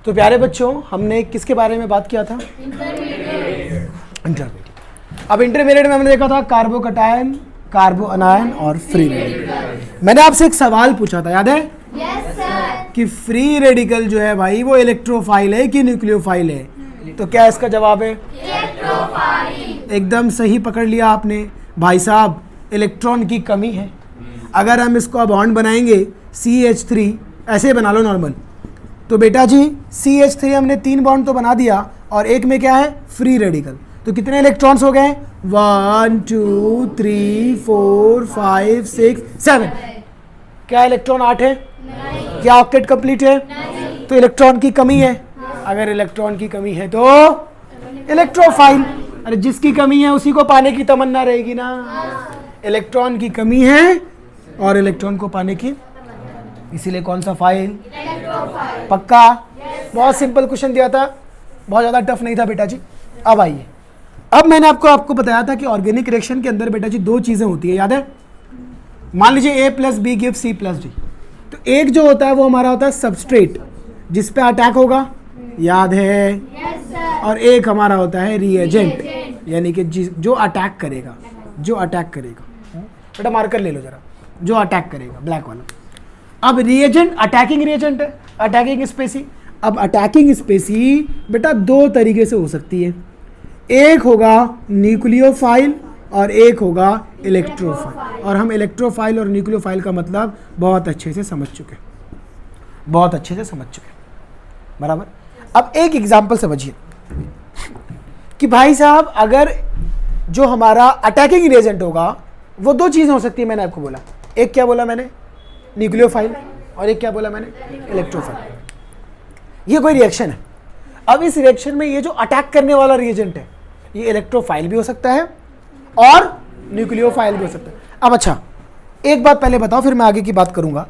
तो प्यारे बच्चों, हमने किसके बारे में बात किया था? इंटरमीडिएट। अब इंटरमीडिएट में हमने देखा था कार्बोकटायन, कार्बो अनायन और फ्री रेडिकल। मैंने आपसे एक सवाल पूछा था, याद है? Yes sir. कि फ्री रेडिकल जो है भाई वो इलेक्ट्रोफाइल है कि न्यूक्लियोफाइल है? तो क्या इसका जवाब है? इलेक्ट्रोफाइल। एकदम सही पकड़ लिया आपने भाई साहब, इलेक्ट्रॉन की कमी है। अगर हम इसको बॉन्ड बनाएंगे CH3, ऐसे बना लो नॉर्मल, तो बेटा जी CH3 हमने 3 बॉन्ड तो बना दिया और एक में क्या है? Free radical. तो कितने इलेक्ट्रॉन्स हो गए? 1 2 3 4 5 6 7। क्या इलेक्ट्रॉन 8 है? नहीं। क्या ऑक्टेट कंप्लीट है? नहीं। तो इलेक्ट्रॉन की कमी है। अगर इलेक्ट्रॉन की कमी है तो इलेक्ट्रोफाइल। अरे जिसकी कमी है उसी को पाने की तमन्ना रहेगी ना। इलेक्ट्रॉन की कमी है और इलेक्ट्रॉन को पाने की, इसीलिए कौन सा फाइल? इलेक्ट्रोफाइल। पक्का? बहुत सिंपल क्वेश्चन दिया था, बहुत ज़्यादा टफ नहीं था बेटा जी। अब आइए, अब मैंने आपको बताया था कि ऑर्गेनिक रिएक्शन के अंदर बेटा जी 2 चीज़ें होती है, याद है? मान लीजिए A + B give C + D। तो एक जो होता है वो हमारा होता है सबस्ट्रेट, जिस पे अटैक होगा, याद है? Yes sir. और एक हमारा होता है रिएजेंट, यानी कि जो अटैक करेगा, जो अटैक करेगा। बेटा मार्कर ले लो जरा, जो अटैक करेगा, ब्लैक वाला। अब रिएजेंट अटैकिंग रिएजेंट है, अटैकिंग स्पेसी। अब अटैकिंग स्पेसी बेटा 2 तरीके से हो सकती है, एक होगा न्यूक्लियोफाइल और एक होगा इलेक्ट्रोफाइल। और हम इलेक्ट्रोफाइल और न्यूक्लियोफाइल का मतलब बहुत अच्छे से समझ चुके, बहुत अच्छे से समझ चुके, बराबर। अब एक एग्जांपल समझिए कि भाई साहब अगर जो हमारा अटैकिंग रिएजेंट होगा वो 2 चीज़ें हो सकती है। मैंने आपको बोला, एक क्या बोला मैंने? न्यूक्लियोफाइल, और एक क्या बोला मैंने? इलेक्ट्रोफाइल। ये कोई रिएक्शन है। अब इस रिएक्शन में ये जो अटैक करने वाला रिएजेंट है ये इलेक्ट्रोफाइल भी हो सकता है और न्यूक्लियोफाइल भी हो सकता है। अब अच्छा, एक बात पहले बताओ, फिर मैं आगे की बात करूंगा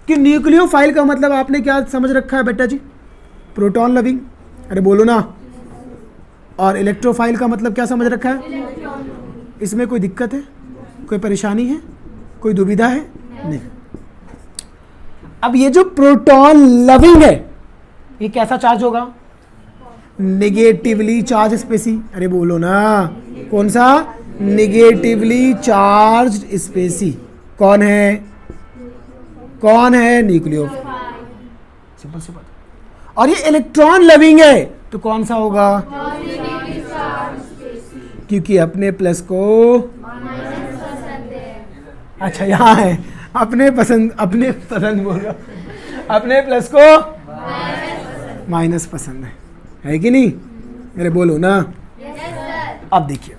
कि न्यूक्लियोफाइल का मतलब आपने क्या समझ रखा है बेटा जी? Proton loving. अरे बोलो ना। और इलेक्ट्रोफाइल का मतलब क्या समझ रखा है? इसमें कोई दिक्कत है, कोई परेशानी है, कोई दुविधा है? नहीं। अब ये जो प्रोटॉन लविंग है ये कैसा चार्ज होगा? Negatively charge species. अरे बोलो ना, कौन सा? Negatively charged species. कौन है? कौन है? न्यूक्लियोफाइल। सिंपल सी बात। और ये इलेक्ट्रॉन लविंग है तो कौन सा होगा? क्योंकि अपने प्लस को, अच्छा यहाँ है, अपने पसंद बोल रहा, अपने प्लस को माइनस पसंद है कि नहीं? अरे बोलो ना। अब देखिए,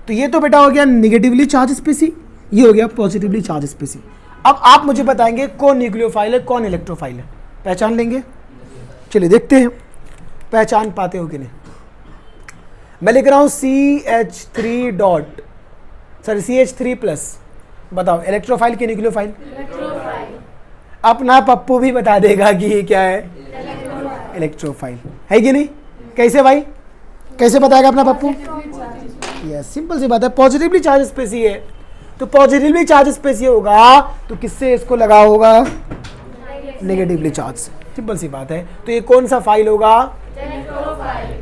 तो ये तो बेटा हो गया निगेटिवली चार्ज स्पेसी, ये हो गया पॉजिटिवली चार्ज स्पेसी। अब आप मुझे बताएंगे कौन न्यूक्लियोफाइल है, कौन इलेक्ट्रोफाइल है? पहचान लेंगे? चलिए देखते हैं पहचान पाते हो कि नहीं। मैं लिख रहा हूं CH3+। बताओ इलेक्ट्रोफाइल की न्यूक्लियोफाइल? अपना पप्पू भी बता देगा कि ये क्या है? इलेक्ट्रोफाइल है कि नहीं? कैसे भाई, कैसे बताएगा अपना पप्पू? यस, सिंपल सी बात है, पॉजिटिवली चार्ज स्पेसी है तो पॉजिटिवली चार्ज स्पेसी होगा तो किससे इसको लगा होगा? Negatively charge. सिंपल सी बात है। तो ये कौन सा फाइल होगा? इलेक्ट्रोफाइल।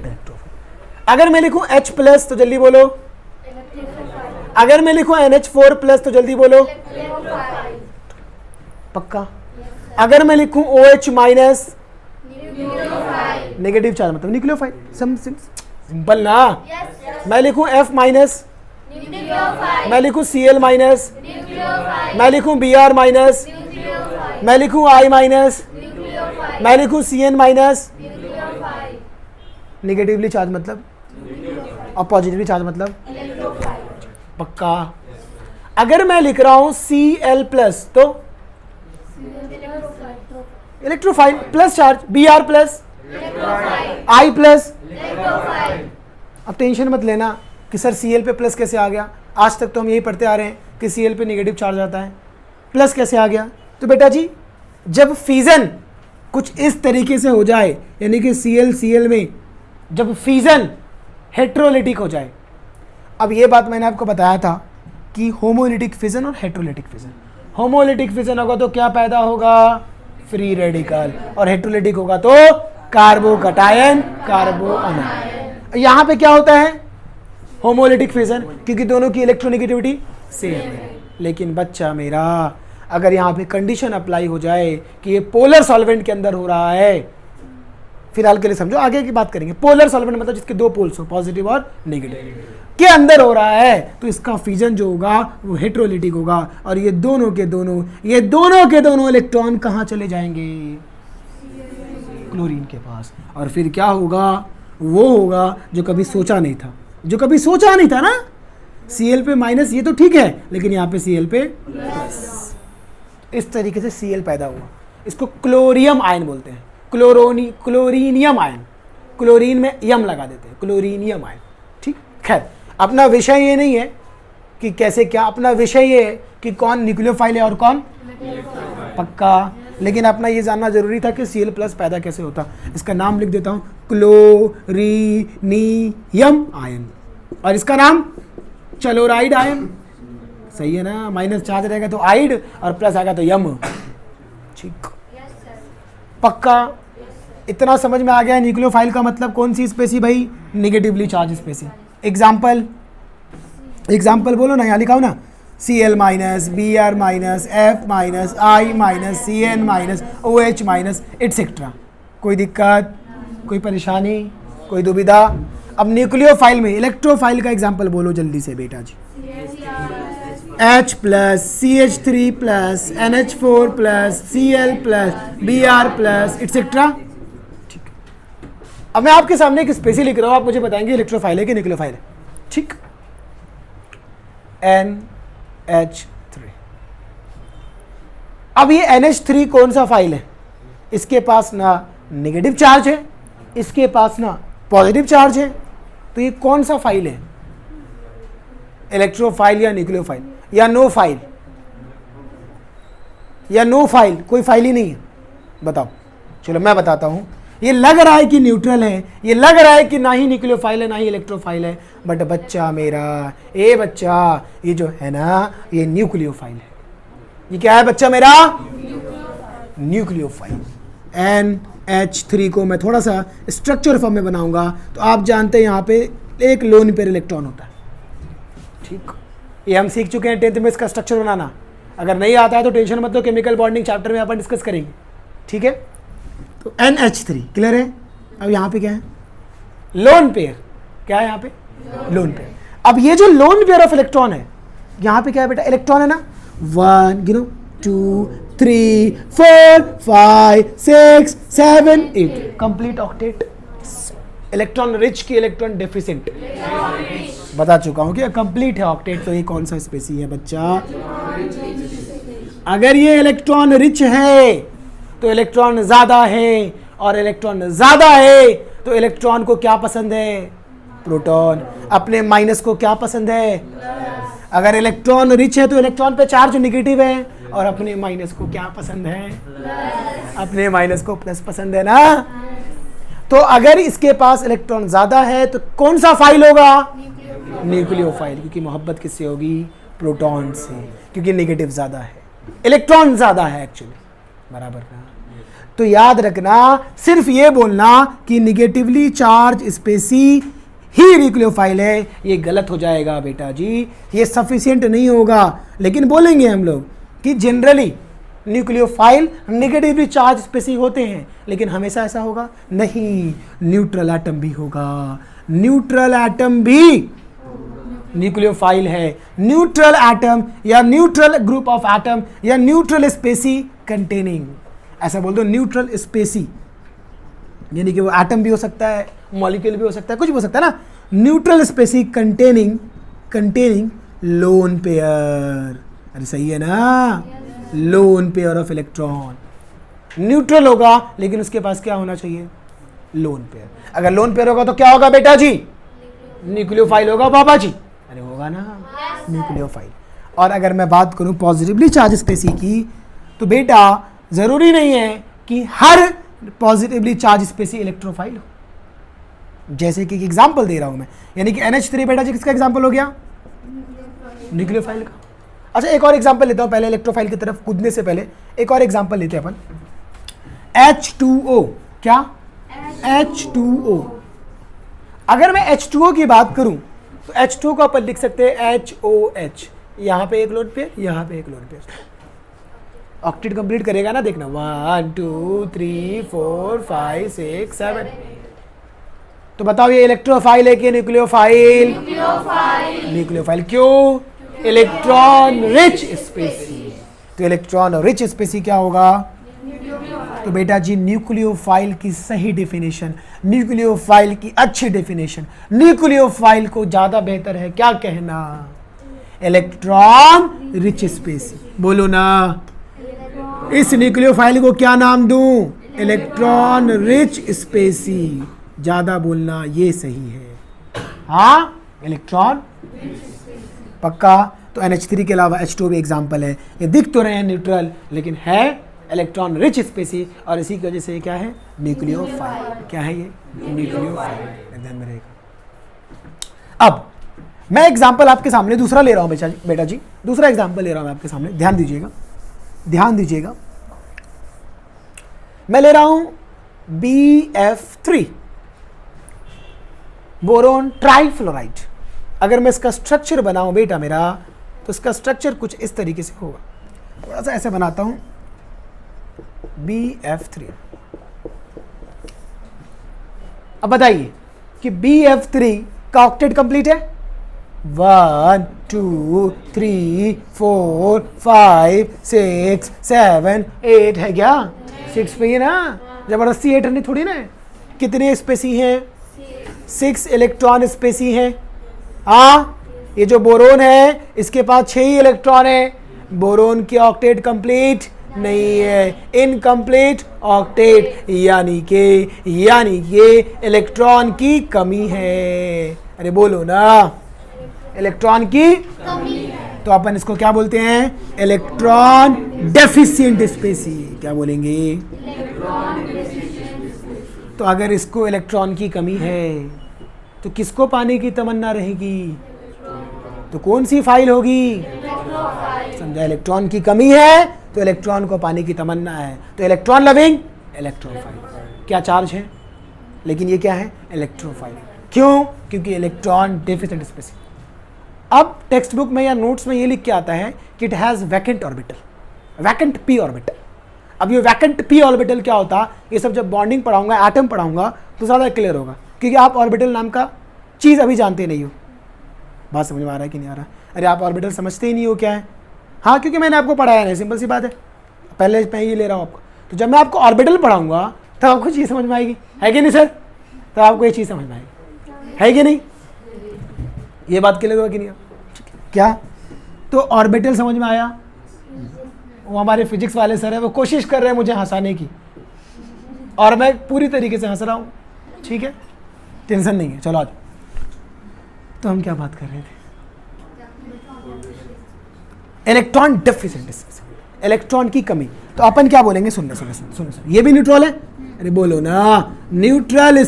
अगर मैं लिखूं H+ तो जल्दी बोलो। अगर मैं लिखूं NH4+ तो जल्दी बोलो। पक्का? अगर मैं लिखूं OH- नेगेटिव चार्ज मतलब न्यूक्लियोफाइल। सिंपल ना। मैं लिखूं F-, मैं लिखूं Cl-, मैं लिखूं Br-, मैं लिखूं I-, मैं लिखूं Cn-। नेगेटिवली चार्ज मतलब, और पॉजिटिवली चार्ज मतलब पक्का। अगर मैं लिख रहा हूं Cl+ तो electrophile, plus charge, Br+, I+। अब टेंशन मत लेना कि सर Cl पे प्लस कैसे आ गया। आज तक तो हम यही पढ़ते आ रहे हैं कि Cl पे नेगेटिव चार्ज आता है, प्लस कैसे आ गया? तो बेटा जी जब फ्यूजन कुछ इस तरीके से हो जाए, यानी कि Cl में जब फ्यूजन हेट्रोलिटिक हो जाए। अब ये बात मैंने आपको बताया था कि होमोलिटिक फिजन और हेट्रोलिटिक फिजन। होमोलिटिक फिजन होगा तो क्या पैदा होगा? Free radical. और हेट्रोलिटिक होगा तो कार्बोकटायन, कार्बो अनायन। यहाँ पे क्या होता है? होमोलिटिक फिजन, क्योंकि दोनों की इलेक्ट्रोनेगेटिविटी सेम है। लेकिन बच्चा मेरा, अगर यहाँ पे कंडीशन अप्लाई हो जाए कि ये पोलर सॉल्वेंट के अंदर हो रहा है, फिलहाल के लिए समझो, आगे की बात करेंगे। पोलर सॉल्वेंट मतलब जिसके दो पोल्स हो, पॉजिटिव और नेगेटिव, के अंदर हो रहा है, तो इसका फिजन जो होगा वो हेट्रोलिटिक होगा, और ये दोनों के दोनों इलेक्ट्रॉन कहाँ चले जाएंगे? क्लोरीन के पास। और फिर क्या होगा? वो होगा जो कभी सोचा नहीं था, ना, Cl पे माइनस, ये तो ठीक है, लेकिन यहाँ पे Cl पे प्लस। इस तरीके से Cl पैदा हुआ। इसको क्लोरियम आयन बोलते हैं, क्लोरीनियम आयन। क्लोरीन में यम लगा देते हैं, क्लोरीनियम आयन। ठीक, खैर अपना विषय ये नहीं है कि कैसे क्या, अपना विषय ये है कि कौन न्यूक्लियोफाइल है और कौन पक्का। लेकिन अपना ये जानना जरूरी था कि Cl प्लस पैदा कैसे होता। इसका नाम लिख देता हूँ, क्लोरीनियम आयन, और इसका नाम चलोराइड आयन। सही है ना? माइनस चार्ज रहेगा तो आइड, और प्लस आएगा तो यम। ठीक, पक्का? इतना समझ में आ गया? न्यूक्लियोफाइल का मतलब कौन सी स्पेसी भाई? Negatively charge species. एग्जाम्पल बोलो ना, यहाँ लिखा हो ना, Cl minus, Br minus, F minus, I minus, Cn minus, OH minus, et cetera. कोई दिक्कत, कोई परेशानी, कोई दुविधा? अब न्यूक्लियोफाइल में इलेक्ट्रोफाइल का एग्जाम्पल बोलो जल्दी से बेटा जी। H plus, CH3 plus, NH4 plus, Cl plus, Br plus, etcetera. ठीक, अब मैं आपके सामने एक स्पेसी लिख रहा हूँ, आप मुझे बताएंगे इलेक्ट्रोफाइल है कि न्यूक्लियोफाइल है। ठीक, NH3। अब ये NH3 कौन सा फाइल है? इसके पास ना नेगेटिव चार्ज है, इसके पास ना पॉजिटिव चार्ज है, तो ये कौन सा फाइल है? इलेक्ट्रोफाइल या न्यूक्लियोफाइल या नो फाइल? या नो फाइल, कोई फाइल ही नहीं है, बताओ। चलो मैं बताता हूं। ये लग रहा है कि न्यूट्रल है, ये लग रहा है कि ना ही न्यूक्लियोफाइल है ना ही इलेक्ट्रोफाइल है, बट बच्चा मेरा, ए बच्चा, ये जो है ना, ये न्यूक्लियोफाइल है। ये क्या है बच्चा मेरा? न्यूक्लियोफाइल। NH3 को मैं थोड़ा सा स्ट्रक्चर फॉर्म में बनाऊंगा, तो आप जानते हैं यहाँ पे एक लोन पेयर इलेक्ट्रॉन होता है। ठीक, ये हम सीख चुके हैं 10th में इसका स्ट्रक्चर बनाना। अगर नहीं आता है तो टेंशन मत लो, केमिकल बॉन्डिंग चैप्टर में अपन डिस्कस करेंगे। ठीक है, तो NH3 क्लियर है। अब यहाँ पे क्या है? Lone pair. क्या है यहाँ पे? Lone pair. अब ये जो लोन पेयर ऑफ इलेक्ट्रॉन है, यहाँ पे क्या है बेटा? इलेक्ट्रॉन है ना, 1 2 3 4 5 6 7 8, कंप्लीट ऑक्टेट। इलेक्ट्रॉन रिच की इलेक्ट्रॉन डेफिशिएंट बता चुका हूं कि कंप्लीट है ऑक्टेट। तो ये कौन सा स्पेसी है बच्चा? अगर ये इलेक्ट्रॉन रिच है तो इलेक्ट्रॉन ज्यादा है, और इलेक्ट्रॉन ज्यादा है तो इलेक्ट्रॉन को क्या पसंद है? प्रोटॉन। अपने माइनस को क्या पसंद है? अगर इलेक्ट्रॉन रिच है तो इलेक्ट्रॉन पे चार्ज नेगेटिव है, और अपने माइनस को क्या पसंद है? अपने माइनस को प्लस पसंद है ना। तो अगर इसके पास इलेक्ट्रॉन ज्यादा है तो कौन सा फाइल होगा? न्यूक्लियोफाइल, क्योंकि मोहब्बत किससे होगी? प्रोटॉन से, क्योंकि नेगेटिव ज्यादा है, इलेक्ट्रॉन ज्यादा है एक्चुअली, बराबर ना। तो याद रखना, सिर्फ ये बोलना कि निगेटिवली चार्ज स्पेसी ही न्यूक्लियोफाइल है, ये गलत हो जाएगा बेटा जी, ये सफिशिएंट नहीं होगा। लेकिन बोलेंगे हम लोग कि generally nucleophile negatively charge species होते हैं, लेकिन हमेशा ऐसा होगा नहीं। न्यूट्रल एटम भी होगा, न्यूट्रल एटम भी न्यूक्लियोफाइल है। न्यूट्रल एटम या न्यूट्रल ग्रुप ऑफ एटम या न्यूट्रल स्पेसी कंटेनिंग, ऐसा बोल दो, न्यूट्रल स्पेसी, यानी कि वो एटम भी हो सकता है, मॉलिक्यूल भी हो सकता है, कुछ भी हो सकता है ना। Neutral species containing lone pair. अरे सही है ना, lone pair of electron. Neutral होगा लेकिन उसके पास क्या होना चाहिए? Lone pair. अगर लोन पेयर होगा तो क्या होगा बेटा जी? न्यूक्लियोफाइल होगा बाबा जी। अरे होगा ना, न्यूक्लियोफाइल। और अगर मैं बात करूं पॉजिटिवली चार्ज स्पेसी की, तो बेटा जरूरी नहीं है कि हर पॉजिटिवली चार्ज स्पेसी इलेक्ट्रोफाइल हो। जैसे कि एग्जांपल दे रहा हूं मैं, यानी कि NH3 बेटा जी किसका एग्जांपल हो गया? न्यूक्लियोफाइल का। अच्छा एक और एग्जांपल लेता हूं, पहले इलेक्ट्रोफाइल की तरफ कूदने से पहले एक और एग्जांपल लेते हैं अपन। H2O, क्या? H2O। अगर मैं H2O की बात करूं तो H2O को अपन लिख सकते हैं HOH। यहाँ पे एक लोड पेयर, यहाँ पे एक लोड पेयर। ऑक्टेट कंप्लीट करेगा ना, देखना 1 2 3 4 5 6 7। तो बताओ ये इलेक्ट्रोफाइल है कि न्यूक्लियोफाइल? न्यूक्लियोफाइल। क्यों? Electron rich species. तो इलेक्ट्रॉन रिच स्पेसी क्या होगा? तो बेटा जी न्यूक्लियोफाइल की सही डेफिनेशन, न्यूक्लियोफाइल की अच्छी डेफिनेशन, न्यूक्लियोफाइल को ज्यादा बेहतर है क्या कहना? Electron rich species. बोलो ना, इस न्यूक्लियोफाइल को क्या नाम दूं? Electron rich species. ज्यादा बोलना ये सही है। हाँ, इलेक्ट्रॉन पक्का। तो NH3 के अलावा H2 भी एग्जाम्पल है। ये दिख तो रहे हैं न्यूट्रल, लेकिन है इलेक्ट्रॉन रिच स्पेसी, और इसी की वजह से ये क्या है? न्यूक्लियोफाइल। क्या है ये? न्यूक्लियोफाइल। ध्यान में रहेगा। अब मैं एग्जाम्पल आपके सामने दूसरा ले रहा हूं बेटा जी, दूसरा एग्जाम्पल ले रहा हूं मैं आपके सामने। ध्यान दीजिएगा, ध्यान दीजिएगा। मैं ले रहा हूं BF3, बोरोन ट्राइफ्लोराइड। अगर मैं इसका स्ट्रक्चर बनाऊं बेटा मेरा, तो इसका स्ट्रक्चर कुछ इस तरीके से होगा। थोड़ा सा ऐसे बनाता हूं, BF3। अब बताइए कि BF3 का ऑक्टेट कंप्लीट है? 1 2 3 4 5 6 7 8 है क्या? 6 पे ही ना, जबरदस्ती 8 नहीं थोड़ी ना। कितने स्पेसी हैं? 6 इलेक्ट्रॉन स्पेसी हैं। हाँ, ये जो बोरोन है इसके पास 6 ही इलेक्ट्रॉन है। बोरोन की ऑक्टेट कंप्लीट नहीं है, इनकम्प्लीट ऑक्टेट, यानी कि इलेक्ट्रॉन की कमी है। अरे बोलो ना, इलेक्ट्रॉन की कमी है। तो अपन इसको क्या बोलते हैं? Electron deficient species. क्या बोलेंगे? तो अगर इसको इलेक्ट्रॉन की कमी है तो किसको पाने की तमन्ना रहेगी? तो कौन सी फाइल होगी? समझा? इलेक्ट्रॉन की कमी है तो इलेक्ट्रॉन को पाने की तमन्ना है, तो इलेक्ट्रॉन लविंग इलेक्ट्रोफाइल। क्या चार्ज है, लेकिन ये क्या है? इलेक्ट्रोफाइल। क्यों? क्योंकि इलेक्ट्रॉन डेफिशिएंट स्पेसी। अब टेक्स्ट बुक में या नोट्स में ये लिख के आता है कि it has vacant orbital, vacant p orbital. अब ये वैकेंट p ऑर्बिटल क्या होता? ये सब जब बॉन्डिंग पढ़ाऊंगा, एटम पढ़ाऊंगा तो ज़्यादा क्लियर होगा, क्योंकि आप ऑर्बिटल नाम का चीज़ अभी जानते नहीं हो। बात समझ में आ रहा है कि नहीं आ रहा? अरे आप ऑर्बिटल समझते ही नहीं हो क्या है? हाँ, क्योंकि मैंने आपको पढ़ाया नहीं, सिंपल सी बात है। पहले मैं ये ले रहा हूँ आपको, तो जब मैं आपको ऑर्बिटल पढ़ाऊंगा तब आपको चीज़ समझ में आएगी, है कि नहीं सर? तब आपको ये चीज़ समझ में आएगी, है कि नहीं? ये बात क्लियर होगा कि नहीं? क्या? तो ऑर्बिटल समझ में आया? वो हमारे फिजिक्स वाले सर हैं, वो कोशिश कर रहे हैं मुझे हंसाने की, और मैं पूरी तरीके से हंस रहा हूँ। ठीक है, टेंशन नहीं है। चलो आज तो हम क्या बात कर रहे थे? इलेक्ट्रॉन डेफिशिएंट, इलेक्ट्रॉन की कमी। तो अपन क्या बोलेंगे? सुनना, ये भी न्यूट्रल है। अरे बोलो ना, neutral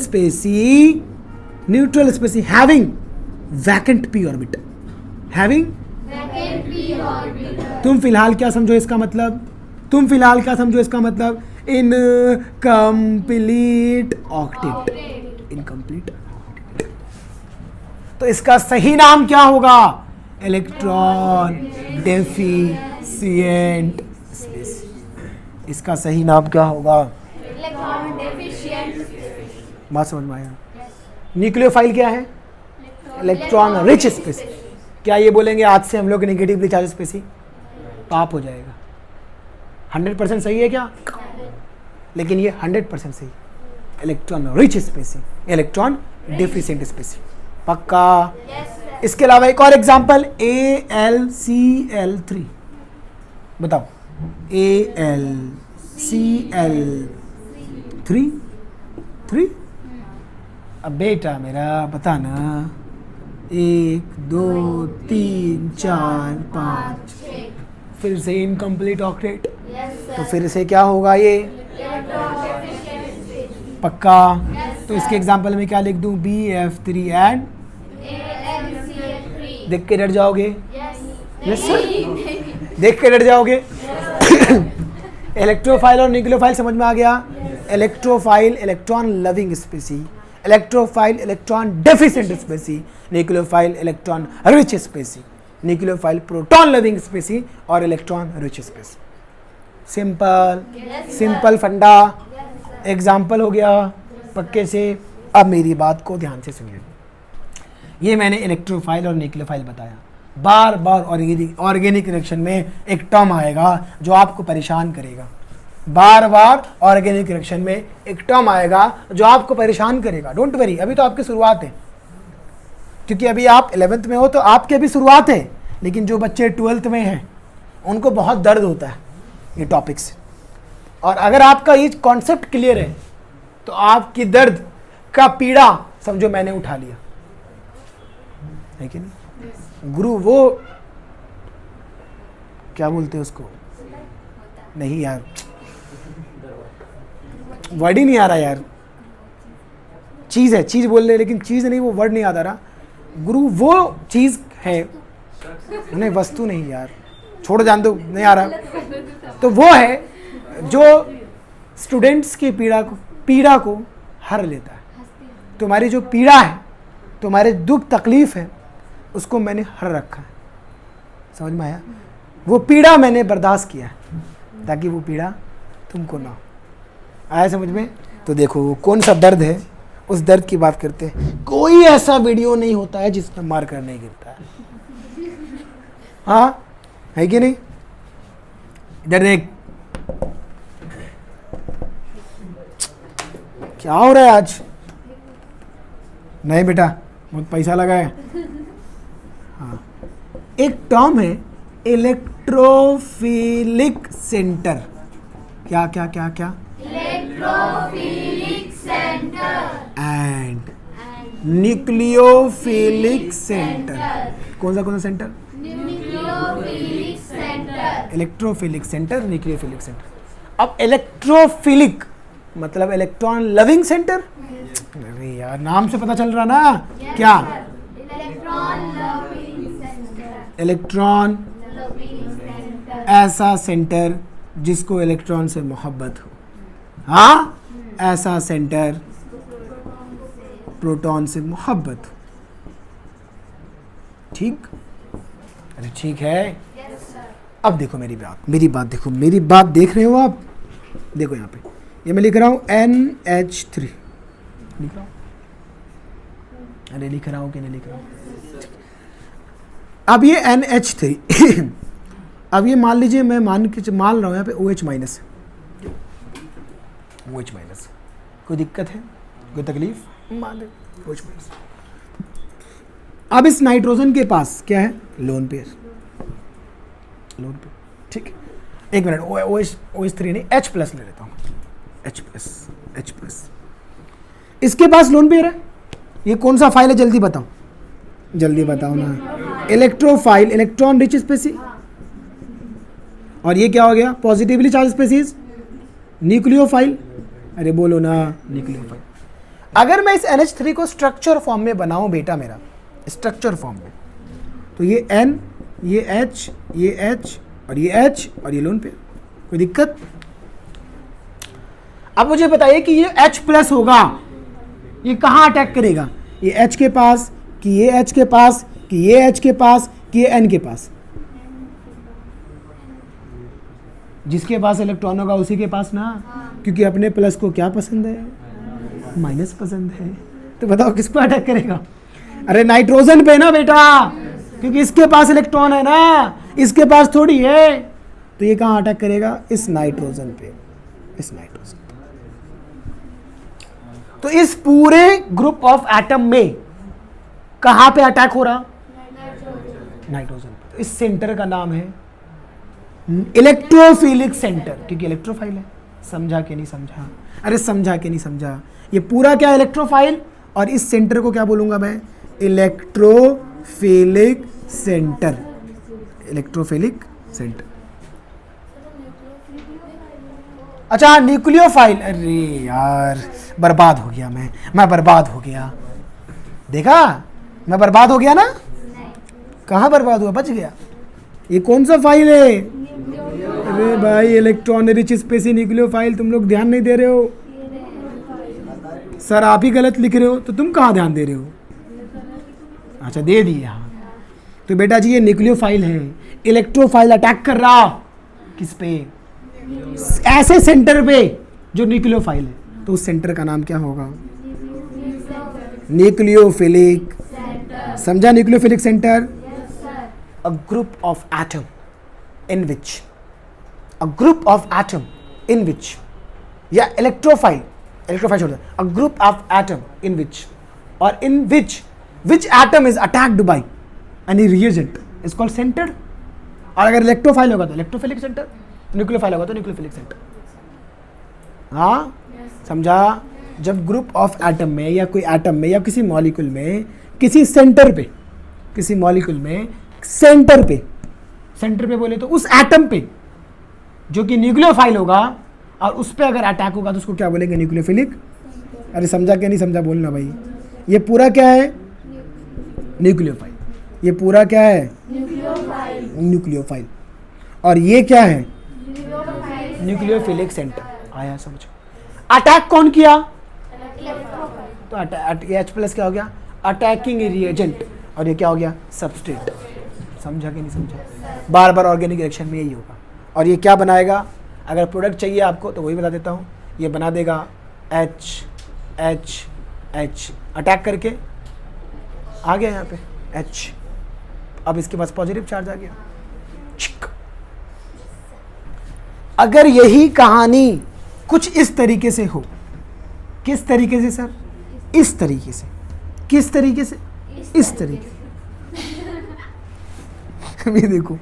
species having vacant p orbital, having. तुम फिलहाल क्या समझो इसका मतलब? Incomplete octet, incomplete. तो इसका सही नाम क्या होगा? Electron deficient species. इसका सही नाम क्या होगा? Electron deficient. बात समझ में आया? न्यूक्लियोफाइल क्या है? Electron rich species. क्या ये बोलेंगे आज से हम लोग नेगेटिवली चार्ज स्पेसी? पाप हो जाएगा। 100% सही है क्या? लेकिन ये 100% सही। Electron rich species, electron deficient species. पक्का? इसके अलावा एक और एग्जांपल, AlCl3। बताओ, AlCl3। अब बेटा मेरा बताना, 1 2 3 4 5, फिर से इनकम्प्लीट ऑक्टेट। तो फिर से क्या होगा ये? पक्का? तो इसके एग्जांपल में क्या लिख दूं? BF3 एंड देख के डर जाओगे? यस सर, देख के डर जाओगे? इलेक्ट्रोफाइल और न्यूक्लियोफाइल समझ में आ गया? Electrophile electron loving species, electrophile electron deficient species, nucleophile electron rich species, nucleophile proton loving species और electron rich species. Simple simple फंडा, एग्जाम्पल हो गया पक्के से। अब मेरी बात को ध्यान से सुनिए। ये मैंने इलेक्ट्रोफाइल और न्यूक्लियोफाइल बताया। बार बार ऑर्गेनिक रिएक्शन में एक टर्म आएगा जो आपको परेशान करेगा। बार बार ऑर्गेनिक रिएक्शन में एक टर्म आएगा जो आपको परेशान करेगा। डोंट वरी, अभी तो आपकी शुरुआत है, क्योंकि अभी आप 11th में हो तो आपकी अभी शुरुआत है। लेकिन जो बच्चे 12th में हैं उनको बहुत दर्द होता है ये टॉपिक से। और अगर आपका ये कॉन्सेप्ट क्लियर है तो आपकी दर्द का पीड़ा समझो मैंने उठा लिया है कि नहीं। गुरु वो क्या बोलते हैं उसको, नहीं यार वर्ड ही नहीं आ रहा यार, चीज़ है, चीज़ बोल रहे लेकिन चीज़ नहीं, वो वर्ड नहीं याद आ रहा। गुरु वो चीज़ है, नहीं वस्तु नहीं यार, छोड़ो जान दो, नहीं आ रहा। तो वो है जो स्टूडेंट्स की पीड़ा को हर लेता है। तुम्हारी जो पीड़ा है, तुम्हारे दुख तकलीफ है, उसको मैंने हर रखा है। समझ में आया? वो पीड़ा मैंने बर्दाश्त किया है ताकि वो पीड़ा तुमको ना हो। आया समझ में? तो देखो कौन सा दर्द है, उस दर्द की बात करते हैं। कोई ऐसा वीडियो नहीं होता है जिसमें मार कर नहीं गिरता है, हाँ है कि नहीं? इधर देख, क्या हो रहा है आज? नहीं बेटा, बहुत पैसा लगा है। हाँ, एक टर्म है इलेक्ट्रोफिलिक सेंटर। क्या क्या क्या क्या? Electrophilic centre and nucleophilic centre. कौन सा centre? Nucleophilic centre. Electrophilic centre, nucleophilic centre. अब इलेक्ट्रोफिलिक मतलब इलेक्ट्रॉन लविंग सेंटर। अरे यार नाम से पता चल रहा ना। क्या? Electron loving centre. Electron loving centre. ऐसा सेंटर जिसको इलेक्ट्रॉन से मोहब्बत हो। हाँ, ऐसा सेंटर प्रोटॉन से मोहब्बत हो। ठीक? अरे ठीक है। अब देखो मेरी बात देखो, मेरी बात देख रहे हो आप? देखो यहाँ पे ये मैं लिख रहा हूँ NH3 लिख रहा हूँ। अरे लिख रहा हूँ कि नहीं लिख रहा हूँ? अब ये NH3 अब ये मान लीजिए मैं मान रहा हूँ यहाँ पे OH माइनस है। OH माइनस, कोई दिक्कत है, कोई तकलीफ? मान ले OH माइनस। अब इस नाइट्रोजन के पास क्या है? Lone pair. ठीक है, एक मिनट, OH3 नहीं, H प्लस ले लेता हूँ। H प्लस इसके पास लोन पेयर है। ये कौन सा फाइल है? जल्दी बताओ ना। Electrophile electron rich species. और ये क्या हो गया? Positively charge species, nucleophile. अरे बोलो ना, न्यूक्लियोफाइल। अगर मैं इस NH3 को स्ट्रक्चर फॉर्म में बनाऊं बेटा, मेरा स्ट्रक्चर फॉर्म में, तो ये N, ये H, ये H और ये H और ये लोन पेयर। कोई दिक्कत? अब मुझे बताइए कि ये H प्लस होगा, ये कहाँ अटैक करेगा? ये H के पास, कि ये H के पास, कि ये H के पास, कि ये N के पास? जिसके पास इलेक्ट्रॉन होगा उसी के पास ना, क्योंकि अपने प्लस को क्या पसंद है? माइनस पसंद है। तो बताओ किस पर अटैक करेगा? अरे नाइट्रोजन पे ना बेटा, क्योंकि इसके पास इलेक्ट्रॉन है ना, इसके पास थोड़ी है। तो ये कहाँ अटैक करेगा? इस नाइट्रोजन पे, इस नाइट्रोजन। तो इस पूरे ग्रुप ऑफ एटम में कहाँ पे अटैक हो रहा? नाइट्रोजन पे। तो इस सेंटर का नाम है इलेक्ट्रोफिलिक सेंटर, क्योंकि इलेक्ट्रोफाइल है। समझा कि नहीं समझा? अरे समझा कि नहीं समझा? ये पूरा क्या? इलेक्ट्रोफाइल। और इस सेंटर को क्या बोलूंगा मैं? Electrophilic centre. Electrophilic centre. अच्छा, न्यूक्लियोफाइल। अरे यार बर्बाद हो गया मैं बर्बाद हो गया। देखा, मैं बर्बाद हो गया ना? कहाँ बर्बाद हुआ? बच गया। ये कौन सा फाइल है? अरे भाई इलेक्ट्रॉन रिच स्पेसी न्यूक्लियोफाइल, तुम लोग ध्यान नहीं दे रहे हो। सर आप ही गलत लिख रहे हो, तो तुम कहाँ ध्यान दे रहे हो? अच्छा दे दिए, हाँ। तो बेटा जी ये न्यूक्लियोफाइल है, इलेक्ट्रोफाइल अटैक कर रहा किस पे? ऐसे सेंटर पे जो न्यूक्लियोफाइल है, तो उस सेंटर का नाम क्या होगा? न्यूक्लियोफिलिक। समझा? Nucleophilic centre, a group of atom in which, a group of atom in which, या इलेक्ट्रोफाइल, इलेक्ट्रोफाइल छोड़ दो, a group of atom in which, और in which atom is attacked by any reagent is called centre. और अगर electrophile होगा तो electrophilic centre, nucleophile होगा तो न्यूक्लियोफिलिक सेंटर। हाँ समझा? जब ग्रुप ऑफ एटम में या कोई एटम में या किसी मॉलिक्यूल में किसी सेंटर पे, किसी मॉलिक्यूल में सेंटर पे बोले तो उस एटम पे जो कि न्यूक्लियोफाइल होगा, और उस पे अगर अटैक होगा तो उसको क्या बोलेंगे? न्यूक्लियोफिलिक। अरे समझा क्या नहीं समझा बोलना भाई। ये पूरा क्या है? न्यूक्लियोफाइल। ये पूरा क्या है? न्यूक्लियोफाइल। और ये क्या है? Nucleophilic centre. आया समझ? अटैक कौन किया? तो H+ क्या हो गया? Attacking reagent. और ये क्या हो गया? सबस्ट्रेट। समझा कि नहीं समझा? बार बार ऑर्गेनिक रिएक्शन में यही होगा। और ये क्या बनाएगा? अगर प्रोडक्ट चाहिए आपको तो वही बता देता हूँ, ये बना देगा H अटैक करके आ गया यहाँ पे H। अब इसके पास पॉजिटिव चार्ज आ गया। अगर यही कहानी कुछ इस तरीके से हो, किस तरीके से सर? इस तरीके से। किस तरीके से? इस तरीके से। ये देखो,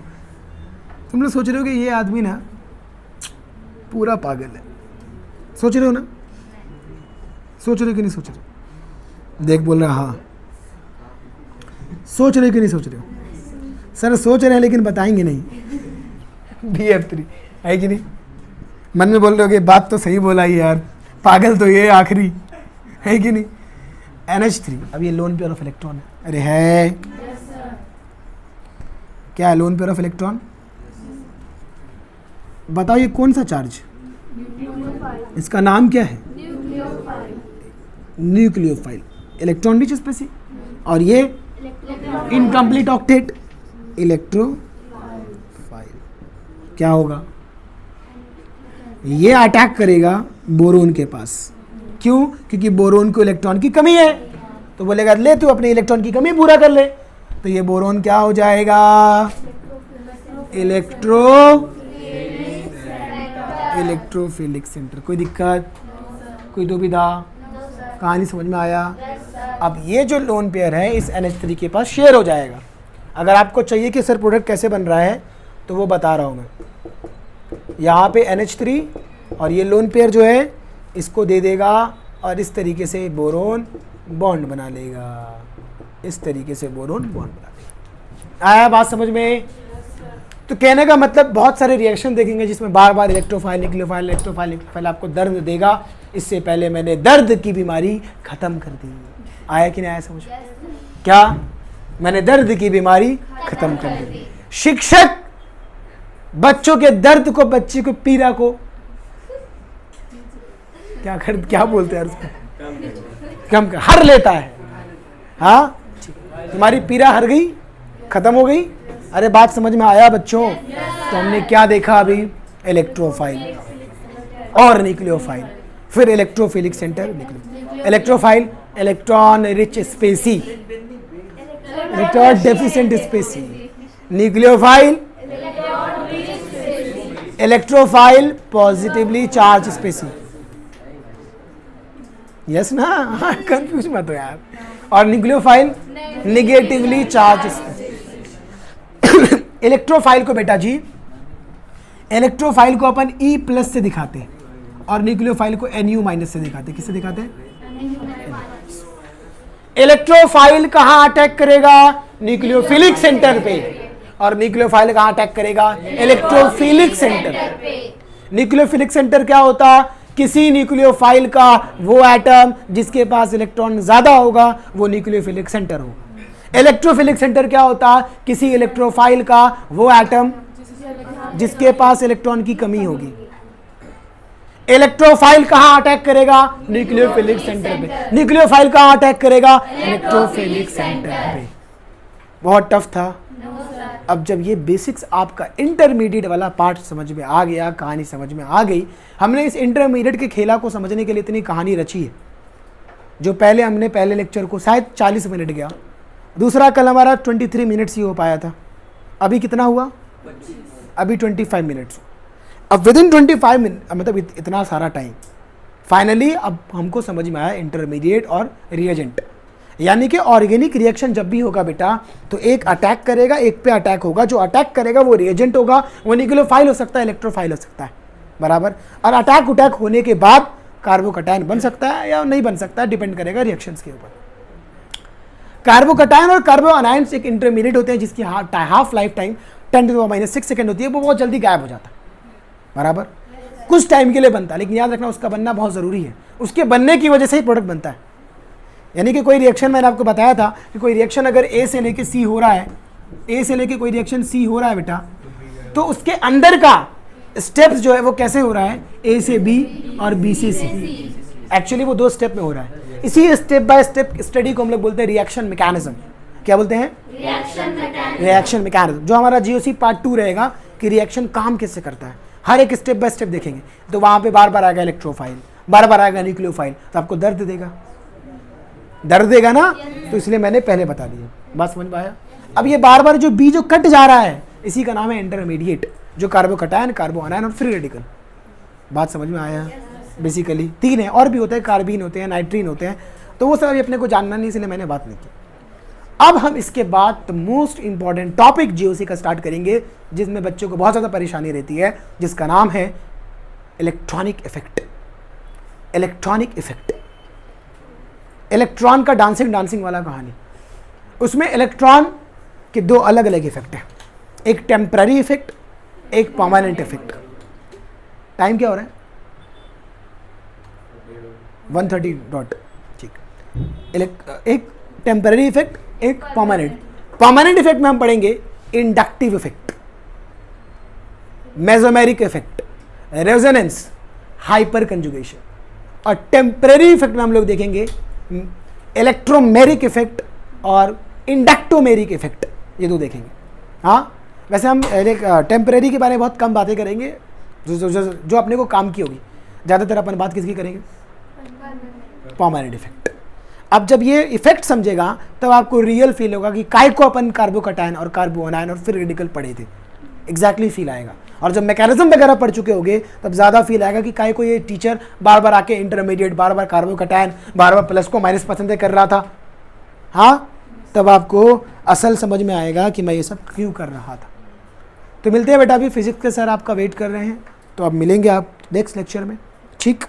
तुम लोग सोच रहे हो कि ये आदमी ना पूरा पागल है, सोच रहे हो ना? सोच रहे हो कि नहीं सोच रहे हो? देख बोल रहा हाँ। सोच रहे हो कि नहीं सोच रहे हो? सर सोच रहे हैं लेकिन बताएंगे नहीं। BF3 है कि नहीं? मन में बोल रहे हो कि बात तो सही बोला ही यार, पागल तो ये आखिरी है कि नहीं? NH3। अब ये लोन पेयर ऑफ इलेक्ट्रॉन है। अरे है क्या है? Lone pair of electron. बताओ ये कौन सा चार्ज? इसका नाम क्या है? न्यूक्लियोफाइल। Electron rich species. और ये इनकम्प्लीट ऑक्टेट, इलेक्ट्रोफाइल। क्या होगा? ये अटैक करेगा बोरोन के पास। क्यों? क्योंकि बोरोन को इलेक्ट्रॉन की कमी है, तो बोलेगा ले तू अपने इलेक्ट्रॉन की कमी पूरा कर ले। तो ये बोरोन क्या हो जाएगा? Electrophilic centre. कोई दिक्कत? कोई दुविधा? कहानी समझ में आया? अब ये जो लोन पेयर है इस NH3 के पास शेयर हो जाएगा। अगर आपको चाहिए कि सर प्रोडक्ट कैसे बन रहा है तो वो बता रहा हूँ मैं। यहाँ पे NH3 और ये लोन पेयर जो है इसको दे देगा और इस तरीके से बोरोन बॉन्ड बना लेगा। इस तरीके से बोरोन बॉन्ड बना लेगा। आया बात समझ में? तो कहने का मतलब बहुत सारे रिएक्शन देखेंगे जिसमें बार बार इलेक्ट्रोफाइल इलेक्ट्रोफाइल आपको दर्द देगा। इससे पहले मैंने दर्द की बीमारी खत्म कर दी। आया कि नहीं आया समझ? क्या? मैंने दर्द की बीमारी खत्म कर दी। शिक्षक बच्चों के दर्द को, बच्चे को पीड़ा को क्या बोलते हैं उसको? कम कर, हर लेता है। हाँ तुम्हारी पीड़ा हर गई, खत्म हो गई। अरे बात समझ में आया बच्चों? तो हमने क्या देखा अभी? इलेक्ट्रोफाइल और न्यूक्लियोफाइल, फिर electrophilic centre, electrophile electron rich species, electron deficient species, nucleophile electrophile positively charge species. Yes ना? हाँ कंफ्यूज मत हो यार। और nucleophile negatively charge species. Electrophile को बेटा जी, इलेक्ट्रोफाइल को अपन E+ से दिखाते हैं और न्यूक्लियोफाइल को Nu- से दिखाते हैं। किससे दिखाते हैं? इलेक्ट्रोफाइल कहां अटैक करेगा? न्यूक्लियोफिलिक सेंटर पे। और न्यूक्लियोफाइल कहां अटैक करेगा? Electrophilic centre. न्यूक्लियोफिलिक सेंटर क्या होता? किसी न्यूक्लियोफाइल का वो एटम जिसके पास इलेक्ट्रॉन ज्यादा होगा वो न्यूक्लियोफिलिक सेंटर होगा। इलेक्ट्रोफिलिक सेंटर क्या होता? किसी इलेक्ट्रोफाइल का वो एटम जिसके पास इलेक्ट्रॉन की कमी होगी। इलेक्ट्रोफाइल कहाँ अटैक करेगा? न्यूक्लियोफिलिक सेंटर पे। न्यूक्लियोफाइल कहाँ अटैक करेगा? इलेक्ट्रोफिलिक सेंटर पे। बहुत टफ था। अब जब ये बेसिक्स आपका इंटरमीडिएट वाला पार्ट समझ में आ गया, कहानी समझ में आ गई, हमने इस इंटरमीडिएट के खेला को समझने के लिए इतनी कहानी रची है। जो पहले हमने पहले लेक्चर को शायद 40 मिनट गया, दूसरा कल हमारा 23 मिनट्स ही हो पाया था, अभी कितना हुआ? अभी 25 मिनट्स। अब विद इन 25 मिनट, मतलब इतना सारा टाइम, फाइनली अब हमको समझ में आया इंटरमीडिएट और रिएजेंट। यानी कि ऑर्गेनिक रिएक्शन जब भी होगा बेटा, तो एक अटैक करेगा, एक पे अटैक होगा। जो अटैक करेगा वो रिएजेंट होगा, वो न्यूक्लियोफाइल हो सकता है, इलेक्ट्रोफाइल हो सकता है, बराबर। और अटैक होने के बाद कार्बोकटायन बन सकता है या नहीं बन सकता है, डिपेंड करेगा रिएक्शंस के ऊपर। कार्बोकटायन और कार्बोअनायंस एक इंटरमीडिएट होते हैं जिसकी हाफ लाइफ टाइम 10⁻⁶ सेकेंड होती है। वो बहुत जल्दी गायब हो जाता है, बराबर। कुछ टाइम के लिए बनता है, लेकिन याद रखना उसका बनना बहुत ज़रूरी है। उसके बनने की वजह से ही प्रोडक्ट बनता है। यानी कि कोई रिएक्शन, मैंने आपको बताया था कि कोई रिएक्शन अगर ए से लेके सी हो रहा है, ए से लेके कोई रिएक्शन सी हो रहा है बेटा, तो उसके अंदर का स्टेप्स जो है वो कैसे हो रहा है? ए से बी और बी से सी। एक्चुअली वो 2 स्टेप में हो रहा है। इसी स्टेप बाय स्टेप स्टडी को हम लोग बोलते हैं रिएक्शन मैकेनिज्म। क्या बोलते हैं? Reaction mechanism. जो हमारा जीओसी पार्ट 2 रहेगा कि रिएक्शन काम कैसे करता है, हर एक स्टेप बाय स्टेप देखेंगे। तो वहाँ पे बार बार आएगा इलेक्ट्रोफाइल, बार बार आएगा न्यूक्लियोफाइल, तो आपको दर्द देगा ना, तो इसलिए मैंने पहले बता दिया। बात समझ में आया? अब ये बार बार जो बी जो कट जा रहा है, इसी का नाम है इंटरमीडिएट, जो कार्बोकटायन, कार्बोअनायन और फ्री रेडिकल। बात समझ में आया? बेसिकली 3 है, और भी होते हैं, कार्बीन होते हैं, नाइट्रीन होते हैं, तो वो सब अभी अपने को जानना नहीं, इसलिए मैंने बात नहीं की। अब हम इसके बाद the most important topic GOC का स्टार्ट करेंगे, जिसमें बच्चों को बहुत ज़्यादा परेशानी रहती है, जिसका नाम है electronic effect. Electronic effect, electron का डांसिंग वाला कहानी। उसमें इलेक्ट्रॉन के 2 अलग अलग इफेक्ट हैं, एक टेम्पररी इफेक्ट, एक परमानेंट इफेक्ट। टाइम क्या हो रहा है? 1:30 डॉट। ठीक। एक टेम्पररी इफेक्ट, एक परमानेंट। परमानेंट इफेक्ट में हम पढ़ेंगे inductive effect, mesomeric effect, resonance, hyper conjugation. और टेम्पररी इफेक्ट में हम लोग देखेंगे इलेक्ट्रोमेरिक इफेक्ट और इंडक्टोमेरिक इफेक्ट, ये 2 देखेंगे। हाँ, वैसे हम टेम्पररी के बारे में बहुत कम बातें करेंगे, जो अपने को काम की होगी। ज़्यादातर अपन बात किसकी करेंगे? Permanent effect. अब जब ये इफेक्ट समझेगा तब आपको रियल फील होगा कि काय को अपन कार्बोकटायन और कार्बोअनायन और फ्री रेडिकल पढ़े थे, एग्जैक्टली फील आएगा। और जब मैकेनिज्म वगैरह पढ़ चुके होगे तब ज़्यादा फील आएगा कि काय को ये टीचर बार बार आके इंटरमीडिएट, बार बार कार्बोकटायन, बार बार प्लस को माइनस पसंद कर रहा था। हाँ, तब आपको असल समझ में आएगा कि मैं ये सब क्यों कर रहा था। तो मिलते हैं बेटा, अभी फिजिक्स के सर आपका वेट कर रहे हैं, तो अब मिलेंगे आप नेक्स्ट लेक्चर में। ठीक।